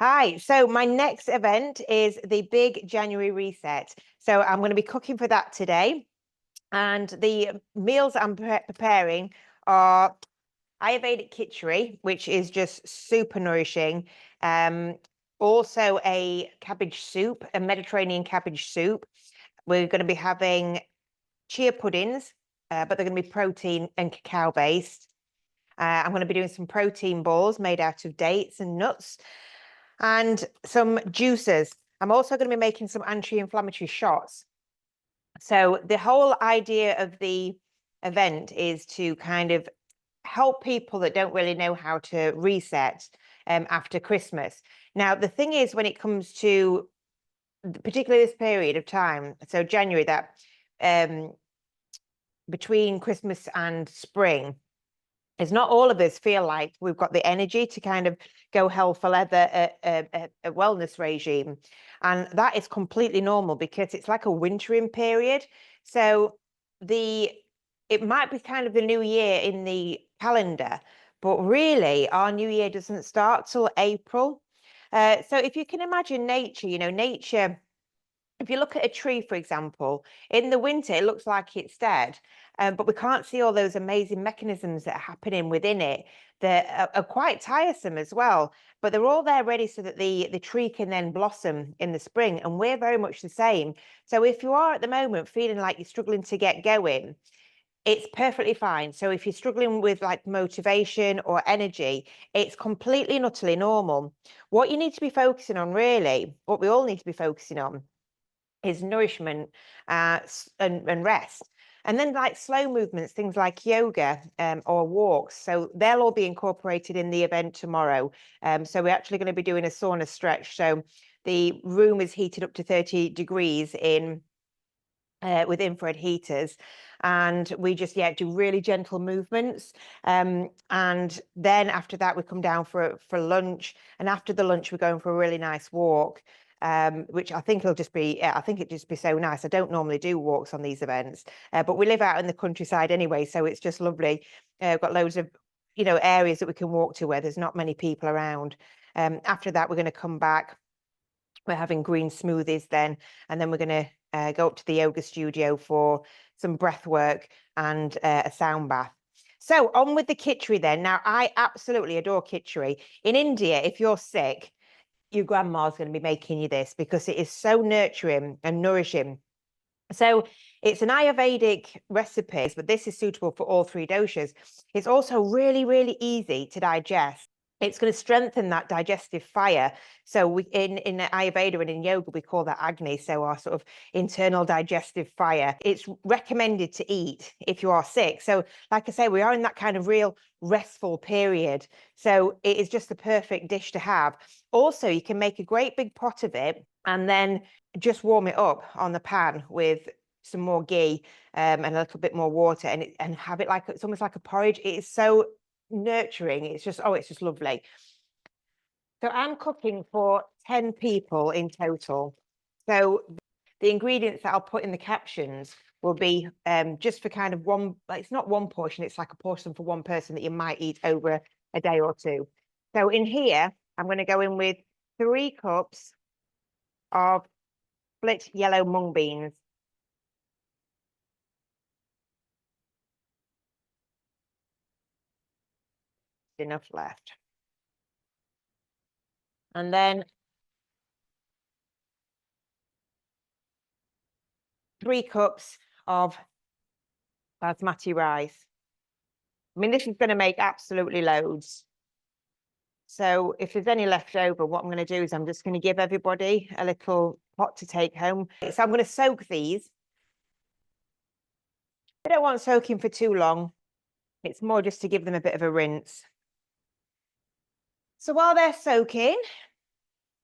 Hi, so my next event is the big January reset. So I'm going to be cooking for that today. And the meals I'm preparing are Ayurvedic Kitchari, which is just super nourishing. Also a cabbage soup, a Mediterranean cabbage soup. We're going to be having chia puddings, but they're going to be protein and cacao based. I'm going to be doing some protein balls made out of dates and nuts and some juices. I'm also going to be making some anti-inflammatory shots. So the whole idea of the event is to kind of help people that don't really know how to reset after Christmas. Now, the thing is, when it comes to particularly this period of time, so January, that between Christmas and spring, it's not all of us feel like we've got the energy to kind of go hell for leather a wellness regime. And that is completely normal because it's like a wintering period. So it might be kind of the new year in the calendar, but really our new year doesn't start till April. So if you can imagine nature, nature, if you look at a tree, for example, in the winter, it looks like it's dead, but we can't see all those amazing mechanisms that are happening within it that are quite tiresome as well. But they're all there ready so that the tree can then blossom in the spring. And we're very much the same. So if you are at the moment feeling like you're struggling to get going, it's perfectly fine. So if you're struggling with like motivation or energy, it's completely and utterly normal. What you need to be focusing on, really, what we all need to be focusing on, is nourishment and rest. And then like slow movements, things like yoga or walks. So they'll all be incorporated in the event tomorrow. So we're actually going to be doing a sauna stretch. So the room is heated up to 30 degrees with infrared heaters, and we just do really gentle movements, and then after that we come down for lunch, and after the lunch we're going for a really nice walk, which I think it'll just be so nice. I don't normally do walks on these events, but we live out in the countryside anyway, so it's just lovely. We've got loads of areas that we can walk to where there's not many people around. After that we're going to come back. We're having green smoothies then, and then we're going to go up to the yoga studio for some breath work and a sound bath. So on with the Kitchari then. Now, I absolutely adore Kitchari. In India, if you're sick, your grandma's going to be making you this because it is so nurturing and nourishing. So it's an Ayurvedic recipe, but this is suitable for all three doshas. It's also really, really easy to digest. It's going to strengthen that digestive fire. So we in Ayurveda and in yoga, we call that Agni, so our sort of internal digestive fire. It's recommended to eat if you are sick. So like I say, we are in that kind of real restful period. So it is just the perfect dish to have. Also, you can make a great big pot of it and then just warm it up on the pan with some more ghee and a little bit more water, and have it like it's almost like a porridge. It is so nurturing. It's just lovely. So I'm cooking for 10 people in total. So the ingredients that I'll put in the captions will be just for kind of one, it's not one portion, it's like a portion for one person that you might eat over a day or two. So in here, I'm going to go in with 3 cups of split yellow mung beans. Enough left. And then 3 cups of Basmati rice. I mean, this is going to make absolutely loads. So if there's any left over, what I'm going to do is I'm just going to give everybody a little pot to take home. So I'm going to soak these. I don't want soaking for too long. It's more just to give them a bit of a rinse. So while they're soaking,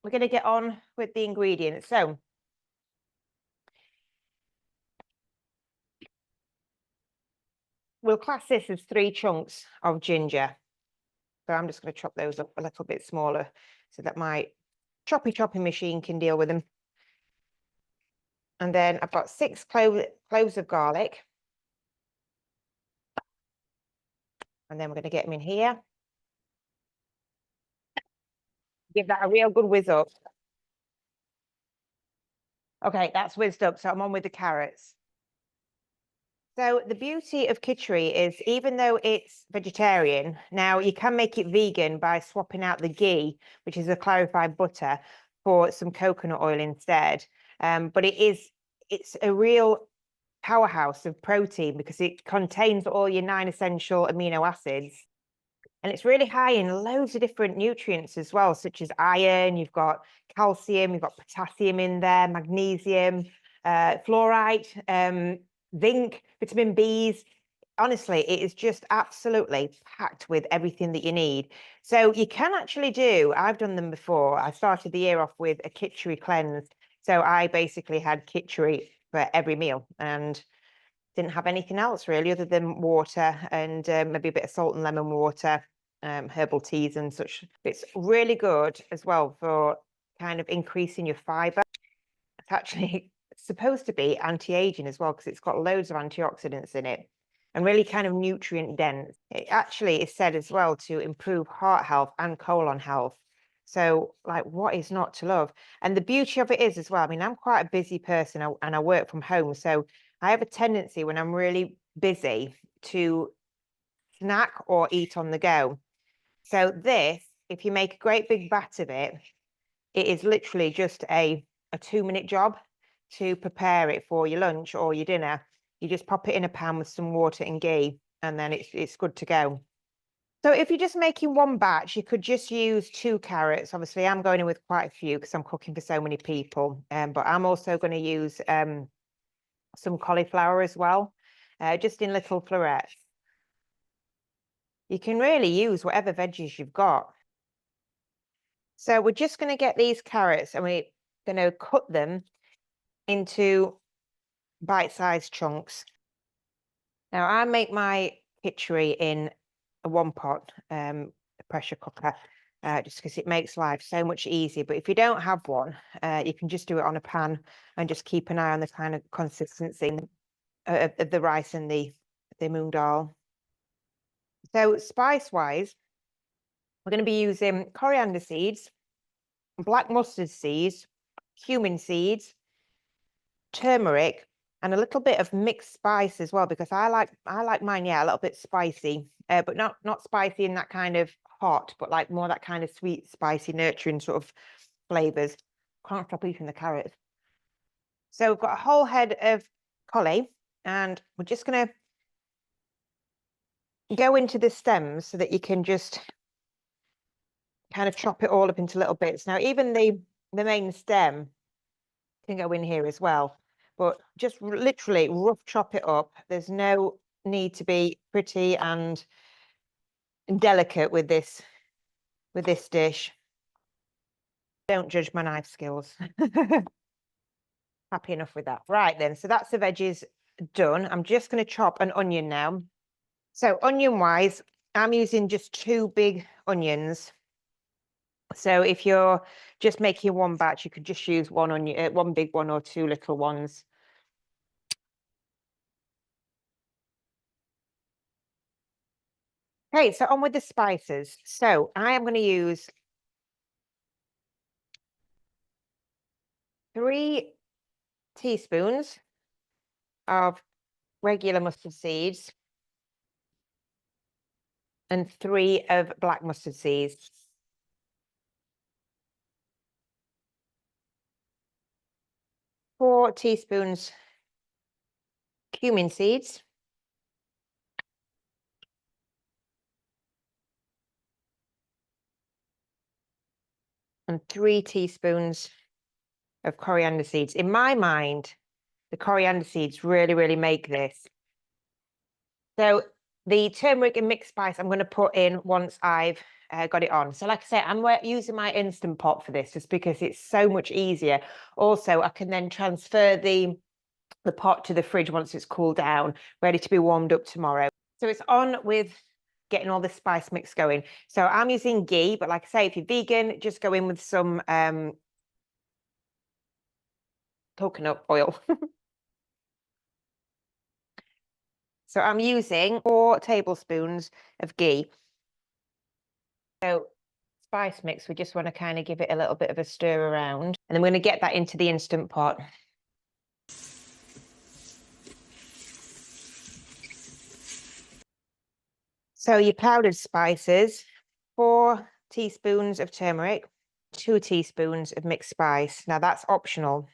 we're going to get on with the ingredients. So we'll class this as 3 chunks of ginger. So I'm just going to chop those up a little bit smaller so that my chopping machine can deal with them. And then I've got 6 cloves of garlic. And then we're going to get them in here. Give that a real good whiz up. Okay, that's whizzed up. So I'm on with the carrots. So the beauty of Kitchari is even though it's vegetarian, now you can make it vegan by swapping out the ghee, which is a clarified butter, for some coconut oil instead. But it's a real powerhouse of protein because it contains all your 9 essential amino acids. And it's really high in loads of different nutrients as well, such as iron, you've got calcium, you've got potassium in there, magnesium, fluoride, zinc, vitamin Bs. Honestly, it is just absolutely packed with everything that you need. So you can actually do, I've done them before. I started the year off with a Kitchari cleanse. So I basically had Kitchari for every meal and didn't have anything else really other than water and maybe a bit of salt and lemon water, herbal teas and such. It's really good as well for kind of increasing your fiber. It's actually supposed to be anti-aging as well because it's got loads of antioxidants in it and really kind of nutrient dense. It actually is said as well to improve heart health and colon health. So like what is not to love? And the beauty of it is as well, I mean, I'm quite a busy person and I work from home. So I have a tendency when I'm really busy to snack or eat on the go. So this, if you make a great big vat of it, it is literally just a 2-minute job to prepare it for your lunch or your dinner. You just pop it in a pan with some water and ghee, and then it's good to go. So if you're just making one batch, you could just use 2 carrots. Obviously, I'm going in with quite a few because I'm cooking for so many people. But I'm also going to use some cauliflower as well, just in little florets. You can really use whatever veggies you've got. So we're just going to get these carrots and we're going to cut them into bite-sized chunks. Now I make my Kitchari in a 1-pot pressure cooker, just because it makes life so much easier. But if you don't have one, you can just do it on a pan and just keep an eye on the kind of consistency of the rice and the mung dal. So spice-wise, we're going to be using coriander seeds, black mustard seeds, cumin seeds, turmeric, and a little bit of mixed spice as well, because I like mine, yeah, a little bit spicy, but not spicy in that kind of hot, but like more that kind of sweet, spicy, nurturing sort of flavors. Can't stop eating the carrots. So we've got a whole head of collie, and we're just going to go into the stems so that you can just kind of chop it all up into little bits. Now, even the main stem can go in here as well, but just literally rough chop it up. There's no need to be pretty and delicate with this dish. Don't judge my knife skills. Happy enough with that. Right then, so that's the veggies done. I'm just going to chop an onion now. So onion wise, I'm using just 2 big onions. So if you're just making one batch, you could just use 1 onion, 1 big one or 2 little ones. Okay, so on with the spices. So I am going to use 3 teaspoons of regular mustard seeds and 3 of black mustard seeds. 4 teaspoons cumin seeds. And 3 teaspoons of coriander seeds. In my mind, the coriander seeds really make this. So the turmeric and mixed spice I'm going to put in once I've got it on. So like I say, I'm using my Instant Pot for this just because it's so much easier. Also, I can then transfer the pot to the fridge once it's cooled down, ready to be warmed up tomorrow. So it's on with getting all the spice mix going. So I'm using ghee, but like I say, if you're vegan, just go in with some coconut oil. So I'm using 4 tablespoons of ghee. So spice mix, we just want to kind of give it a little bit of a stir around. And then we're going to get that into the Instant Pot. So your powdered spices, 4 teaspoons of turmeric, 2 teaspoons of mixed spice. Now that's optional.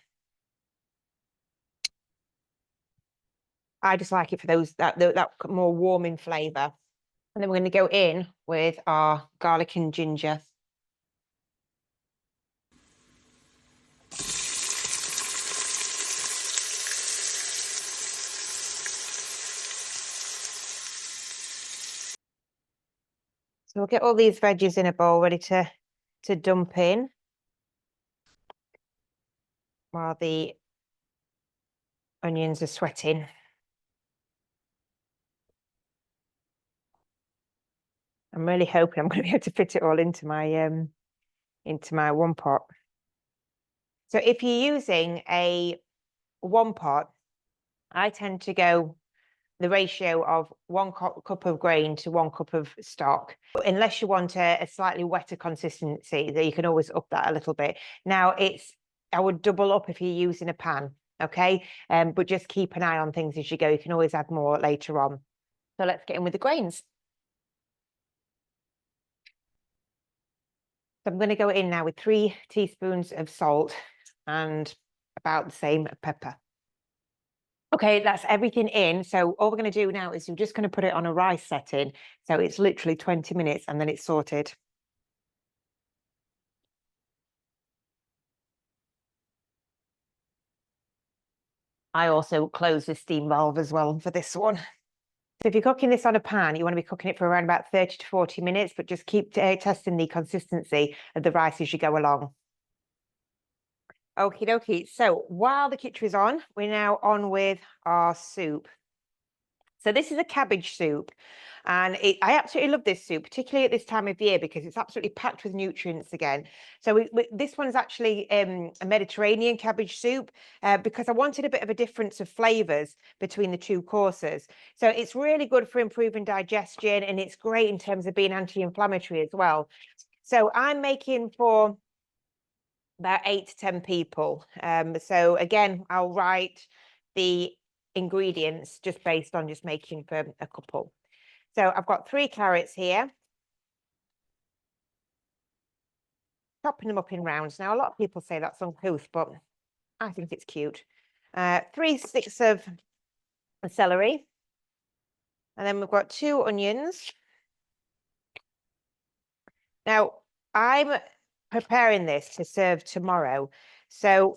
I just like it for those that more warming flavour. And then we're going to go in with our garlic and ginger. So we'll get all these veggies in a bowl ready to dump in while the onions are sweating. I'm really hoping I'm going to be able to fit it all into my one pot. So if you're using a one pot, I tend to go the ratio of 1 cup of grain to 1 cup of stock. Unless you want a slightly wetter consistency, that you can always up that a little bit. Now I would double up if you're using a pan, okay? But just keep an eye on things as you go. You can always add more later on. So let's get in with the grains. So I'm going to go in now with 3 teaspoons of salt and about the same pepper. Okay, that's everything in. So all we're going to do now is you're just going to put it on a rice setting. So it's literally 20 minutes and then it's sorted. I also close the steam valve as well for this one. So if you're cooking this on a pan, you want to be cooking it for around about 30 to 40 minutes, but just keep testing the consistency of the rice as you go along. Okie dokie. So while the kitchen is on, we're now on with our soup. So this is a cabbage soup, and I absolutely love this soup, particularly at this time of year, because it's absolutely packed with nutrients again. So this one's actually a Mediterranean cabbage soup because I wanted a bit of a difference of flavours between the 2 courses. So it's really good for improving digestion, and it's great in terms of being anti-inflammatory as well. So I'm making for about 8 to 10 people. So again, I'll write the ingredients just based on just making for a couple. So I've got 3 carrots here, chopping them up in rounds. Now a lot of people say that's uncouth, but I think it's cute. 3 sticks of celery, and then we've got 2 onions. Now I'm preparing this to serve tomorrow, so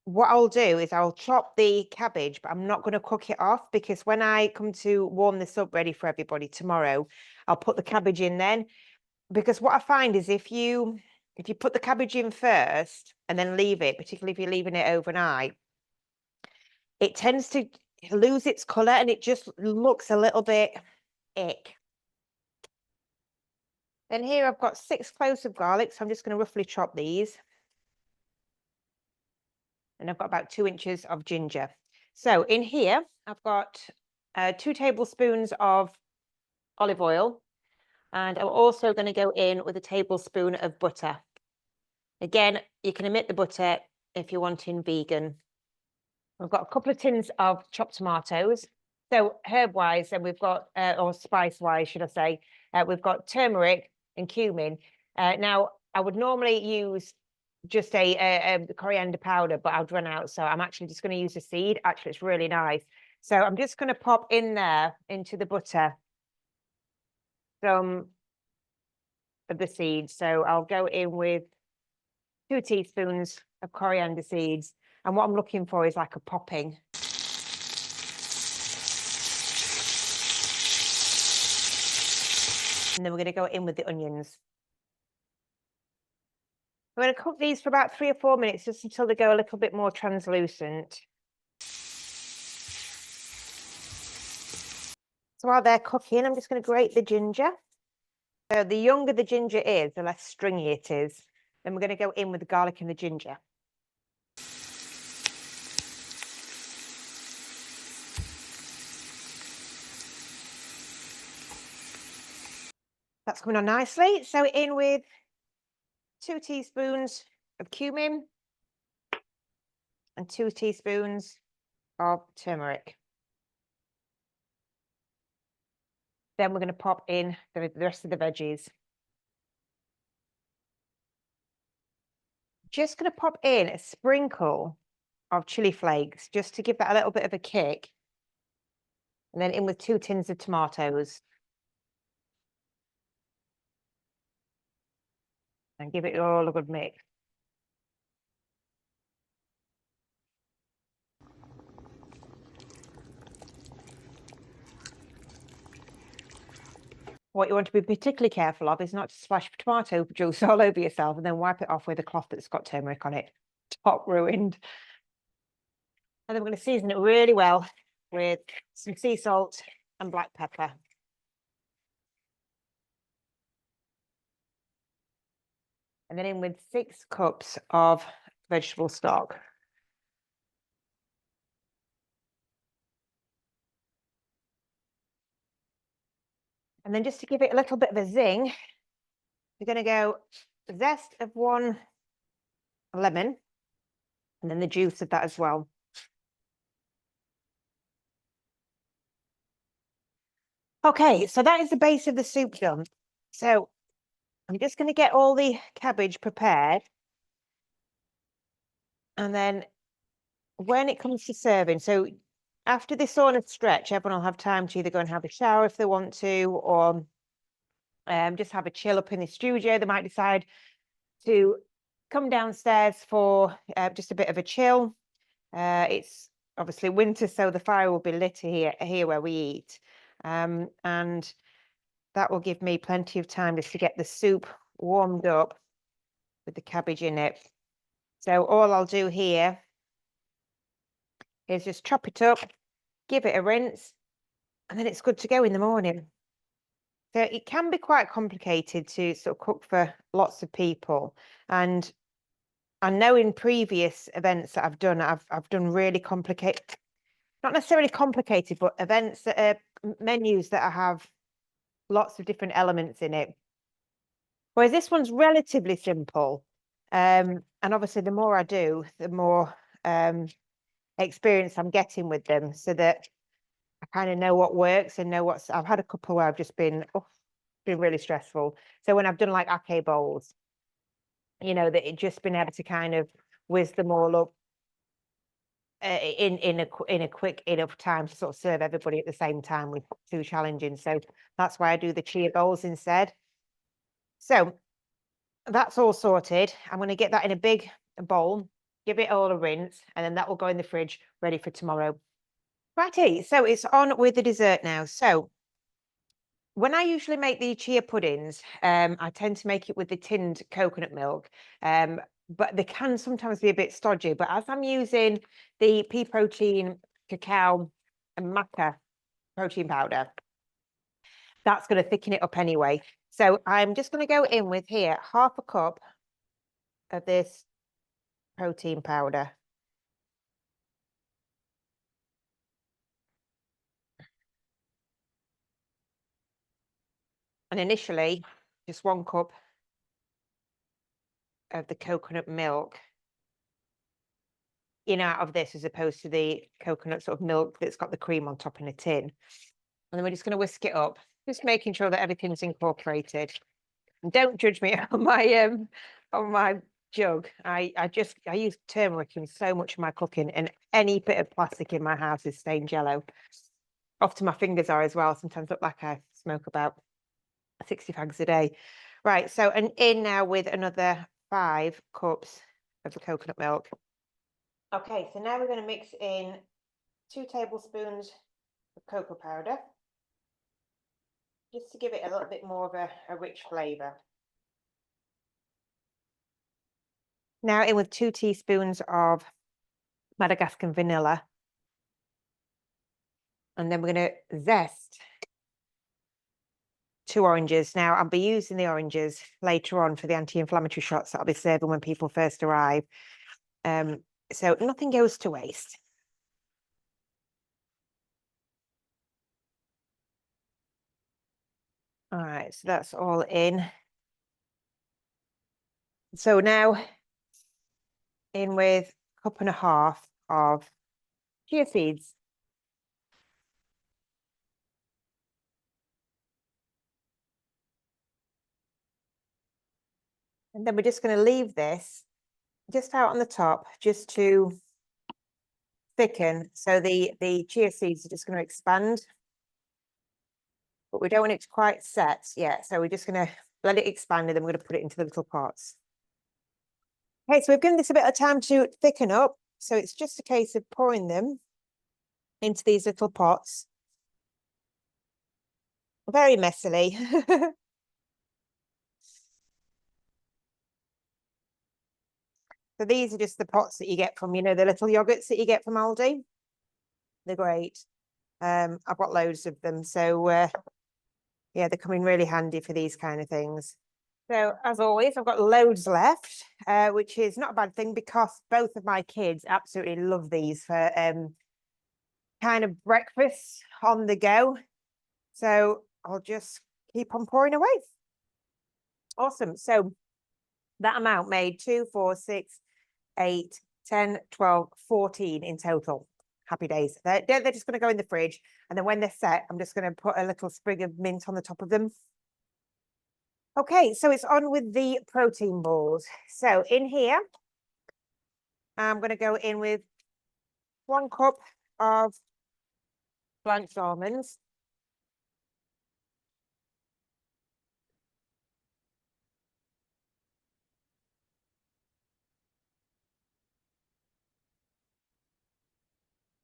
what I'll do is I'll chop the cabbage, but I'm not going to cook it off, because when I come to warm this up ready for everybody tomorrow, I'll put the cabbage in then. Because what I find is if you put the cabbage in first and then leave it, particularly if you're leaving it overnight, it tends to lose its colour and it just looks a little bit ick. Then here I've got 6 cloves of garlic, so I'm just going to roughly chop these. And I've got about 2 inches of ginger. So in here, I've got 2 tablespoons of olive oil, and I'm also going to go in with a tablespoon of butter. Again, you can omit the butter if you're wanting vegan. I've got a couple of tins of chopped tomatoes. So herb-wise, and we've got, or spice-wise, should I say, we've got turmeric and cumin. Now, I would normally use just a coriander powder, but I've run out, so I'm actually just going to use a seed. Actually, it's really nice. So I'm just going to pop in there into the butter some of the seeds. So I'll go in with 2 teaspoons of coriander seeds, and what I'm looking for is like a popping. And then we're going to go in with the onions. I'm going to cook these for about 3 or 4 minutes, just until they go a little bit more translucent. So while they're cooking, I'm just going to grate the ginger. So the younger the ginger is, the less stringy it is. Then we're going to go in with the garlic and the ginger. That's coming on nicely. So in with 2 teaspoons of cumin and 2 teaspoons of turmeric. Then we're going to pop in the rest of the veggies. Just going to pop in a sprinkle of chili flakes just to give that a little bit of a kick. And then in with 2 tins of tomatoes. And give it all a good mix. What you want to be particularly careful of is not to splash tomato juice all over yourself and then wipe it off with a cloth that's got turmeric on it. Top ruined. And then we're going to season it really well with some sea salt and black pepper. And then in with 6 cups of vegetable stock. And then just to give it a little bit of a zing, we're going to go zest of 1 lemon and then the juice of that as well. Okay, so that is the base of the soup done. So I'm just going to get all the cabbage prepared. And then when it comes to serving, so after this sort of stretch, everyone will have time to either go and have a shower if they want to, or just have a chill up in the studio. They might decide to come downstairs for just a bit of a chill. It's obviously winter, so the fire will be lit here where we eat. And that will give me plenty of time just to get the soup warmed up with the cabbage in it. So all I'll do here is just chop it up, give it a rinse, and then it's good to go in the morning. So it can be quite complicated to sort of cook for lots of people. And I know in previous events that I've done really complicated, not necessarily complicated, but events that are menus that I have lots of different elements in it. Whereas this one's relatively simple. And obviously the more I do, the more experience I'm getting with them, so that I kind of know what works and know what's. I've had a couple where I've just been, been really stressful. So when I've done like ake bowls, you know, that it just been able to kind of whiz them all up in a quick enough time to sort of serve everybody at the same time with too challenging. So that's why I do the chia bowls instead. So that's all sorted. I'm going to get that in a big bowl, give it all a rinse, and then that will go in the fridge ready for tomorrow. Righty, so it's on with the dessert now. So when I usually make the chia puddings, I tend to make it with the tinned coconut milk, but they can sometimes be a bit stodgy. But as I'm using the pea protein, cacao, and maca protein powder, that's going to thicken it up anyway. So I'm just going to go in with here 1/2 cup of this protein powder. And initially, just 1 cup of the coconut milk in out of this, as opposed to the coconut sort of milk that's got the cream on top in a tin. And then we're just going to whisk it up, just making sure that everything's incorporated. And don't judge me on my jug. I use turmeric in so much of my cooking, and any bit of plastic in my house is stained yellow. Often my fingers are as well. Sometimes look like I smoke about 60 fags a day. Right, so and in now with another 5 cups of the coconut milk. Okay, so now we're going to mix in 2 tablespoons of cocoa powder, just to give it a little bit more of a rich flavour. Now in with 2 teaspoons of Madagascar vanilla. And then we're going to zest 2 oranges. Now I'll be using the oranges later on for the anti-inflammatory shots that I'll be serving when people first arrive. So nothing goes to waste. All right, so that's all in. So now in with a cup and a half of chia seeds. And then we're just going to leave this just out on the top, just to thicken. So the chia seeds are just going to expand, but we don't want it to quite set yet. So we're just going to let it expand, and then we're going to put it into the little pots. Okay, so we've given this a bit of time to thicken up. So it's just a case of pouring them into these little pots. Very messily. So these are just the pots that you get from, the little yogurts that you get from Aldi. They're great. I've got loads of them. So yeah, they come in really handy for these kind of things. So as always, I've got loads left, which is not a bad thing because both of my kids absolutely love these for kind of breakfast on the go. So I'll just keep on pouring away. Awesome. So that amount made 2, 4, 6, 8, 10, 12, 14 in total. Happy days. They're just going to go in the fridge. And then when they're set, I'm just going to put a little sprig of mint on the top of them. Okay, so it's on with the protein balls. So in here, I'm going to go in with 1 cup of blanched almonds.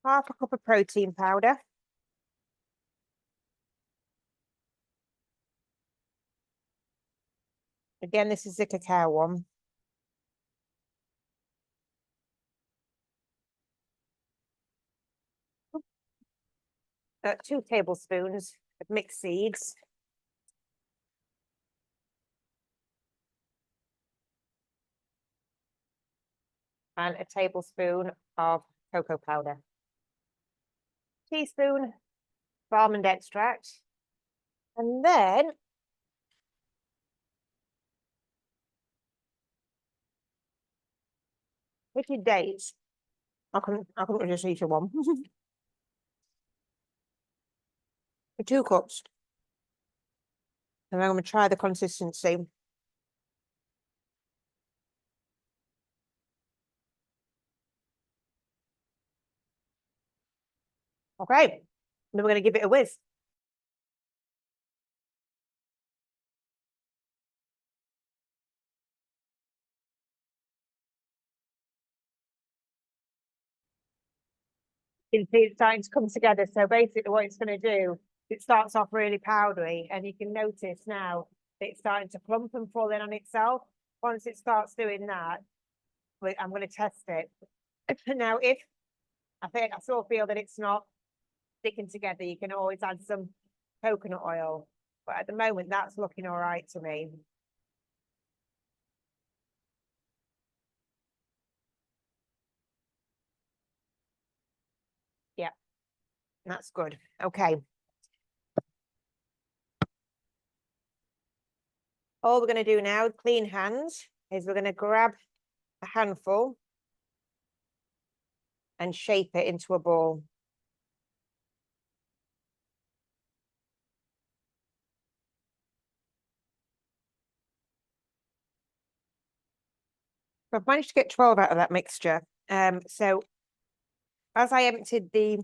Half a cup of protein powder. Again, this is the cacao one. Uh, 2 tablespoons of mixed seeds. And a tablespoon of cocoa powder. Teaspoon of almond extract. And then liquid dates. I couldn't just eat a one. For 2 cups. And I'm going to try the consistency. Okay. Then we're going to give it a whiz. You can see it's starting to come together. So basically what it's going to do, it starts off really powdery, and you can notice now that it's starting to plump and fall in on itself. Once it starts doing that, I'm going to test it. Now, if I still feel that it's not sticking together, you can always add some coconut oil. But at the moment, that's looking all right to me. Yeah, that's good. Okay. All we're going to do now, clean hands, is we're going to grab a handful and shape it into a ball. I've managed to get 12 out of that mixture. So as I emptied the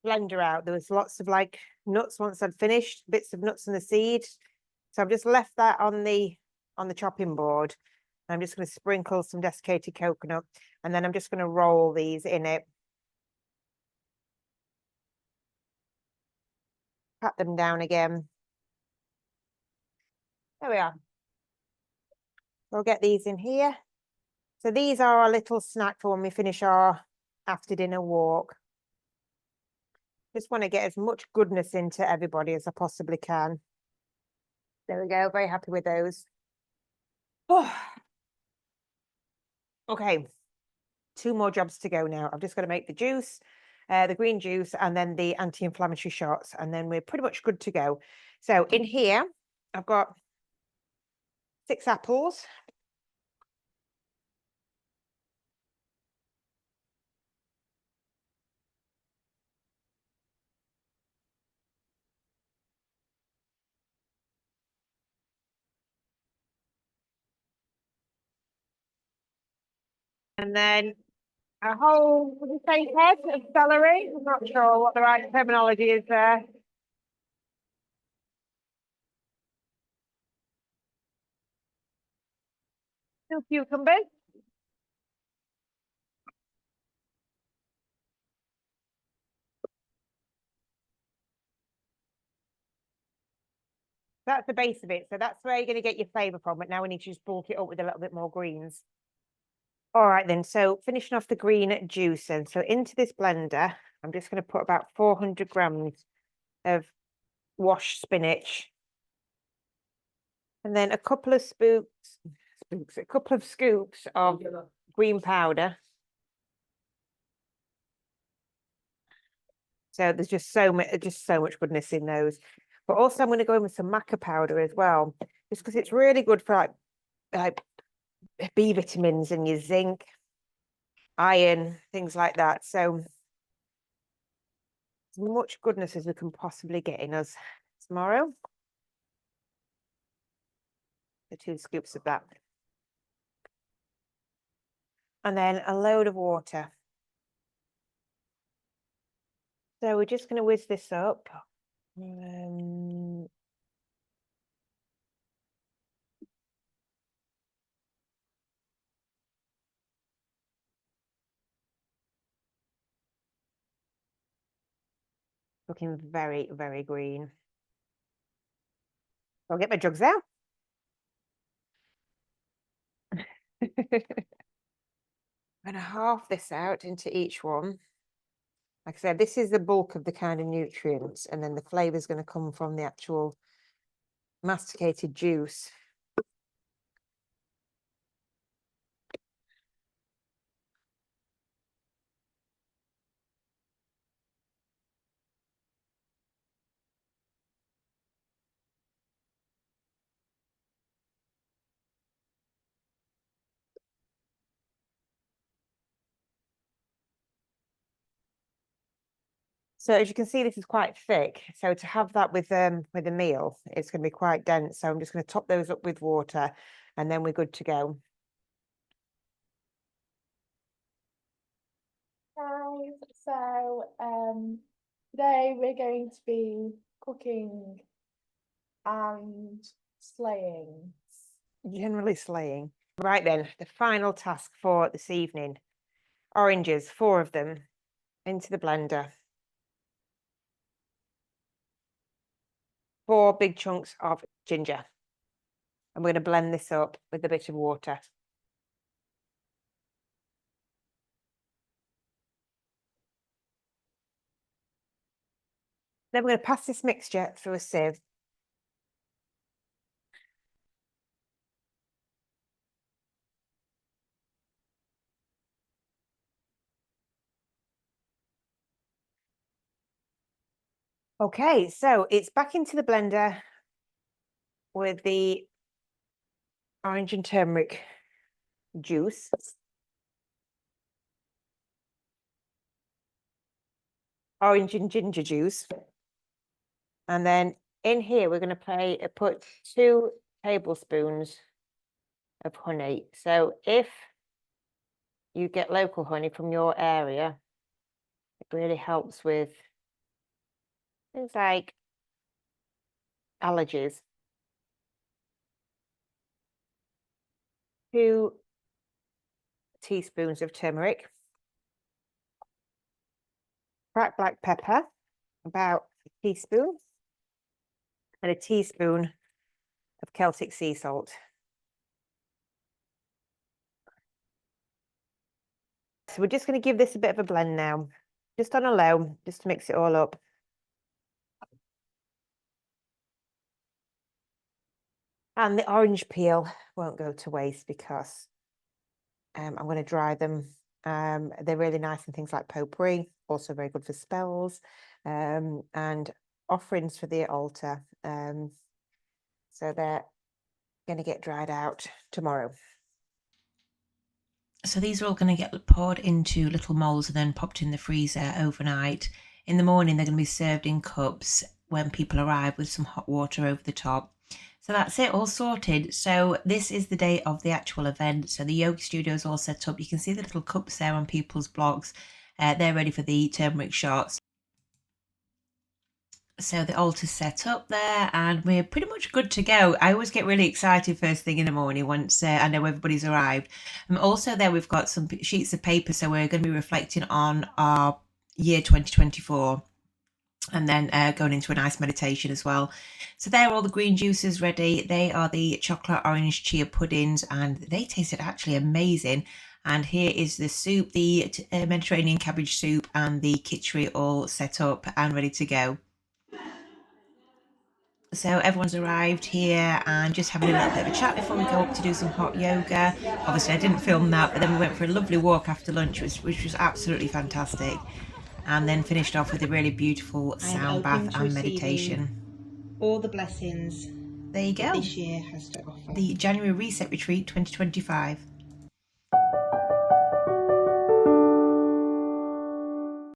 blender out, there was lots of like nuts once I'd finished, bits of nuts and the seed. So I've just left that on the chopping board. I'm just going to sprinkle some desiccated coconut, and then I'm just going to roll these in it. Pat them down again. There we are. We'll get these in here. So these are our little snack for when we finish our after dinner walk. Just want to get as much goodness into everybody as I possibly can. There we go. Very happy with those. Oh. Okay. 2 more jobs to go now. I've just got to make the juice, the green juice, and then the anti-inflammatory shots, and then we're pretty much good to go. So in here, I've got 6 apples. And then a whole, would you say, head of celery? I'm not sure what the right terminology is there. 2 cucumbers. That's the base of it. So that's where you're going to get your flavour from. But now we need to just bulk it up with a little bit more greens. All right, then. So finishing off the green juice. And so into this blender, I'm just going to put about 400 grams of washed spinach. And then a couple of a couple of scoops of green powder. So there's just so much goodness in those. But also I'm going to go in with some maca powder as well, just because it's really good for like B vitamins and your zinc, iron, things like that. So as much goodness as we can possibly get in us tomorrow. The 2 scoops of that. And then a load of water. So we're just going to whiz this up. Looking very, very green. I'll get my jugs out. I'm going to half this out into each one. Like I said, this is the bulk of the kind of nutrients, and then the flavour is going to come from the actual masticated juice. So as you can see, this is quite thick. So to have that with a meal, it's going to be quite dense. So I'm just going to top those up with water, and then we're good to go. Guys, so today we're going to be cooking and slaying. Generally slaying. Right then, the final task for this evening. Oranges, 4 of them, into the blender. 4 big chunks of ginger. And we're going to blend this up with a bit of water. Then we're going to pass this mixture through a sieve. Okay, so it's back into the blender with the orange and turmeric juice. Orange and ginger juice. And then in here, we're going to put 2 tablespoons of honey. So if you get local honey from your area, it really helps with things like allergies. 2 teaspoons of turmeric. Cracked black pepper, about a teaspoon. And a teaspoon of Celtic sea salt. So we're just going to give this a bit of a blend now, just on a low, just to mix it all up. And the orange peel won't go to waste because I'm going to dry them. They're really nice in things like potpourri, also very good for spells, and offerings for the altar. So they're going to get dried out tomorrow. So these are all going to get poured into little moulds and then popped in the freezer overnight. In the morning, they're going to be served in cups when people arrive with some hot water over the top. So that's it, all sorted. So this is the day of the actual event. So the yoga studio is all set up. You can see the little cups there on people's blocks. They're ready for the turmeric shots. So the altar's set up there and we're pretty much good to go. I always get really excited first thing in the morning once I know everybody's arrived. Also there we've got some sheets of paper, so we're going to be reflecting on our year 2024 and then going into a nice meditation as well. So there are all the green juices ready. They are the chocolate orange chia puddings and they tasted actually amazing. And here is the soup, the Mediterranean cabbage soup and the kitchari all set up and ready to go. So everyone's arrived here and just having a little bit of a chat before we go up to do some hot yoga. Obviously I didn't film that, but then we went for a lovely walk after lunch, which was absolutely fantastic. And then finished off with a really beautiful sound bath and meditation. All the blessings there you go. this year has to offer. The January Reset Retreat 2025.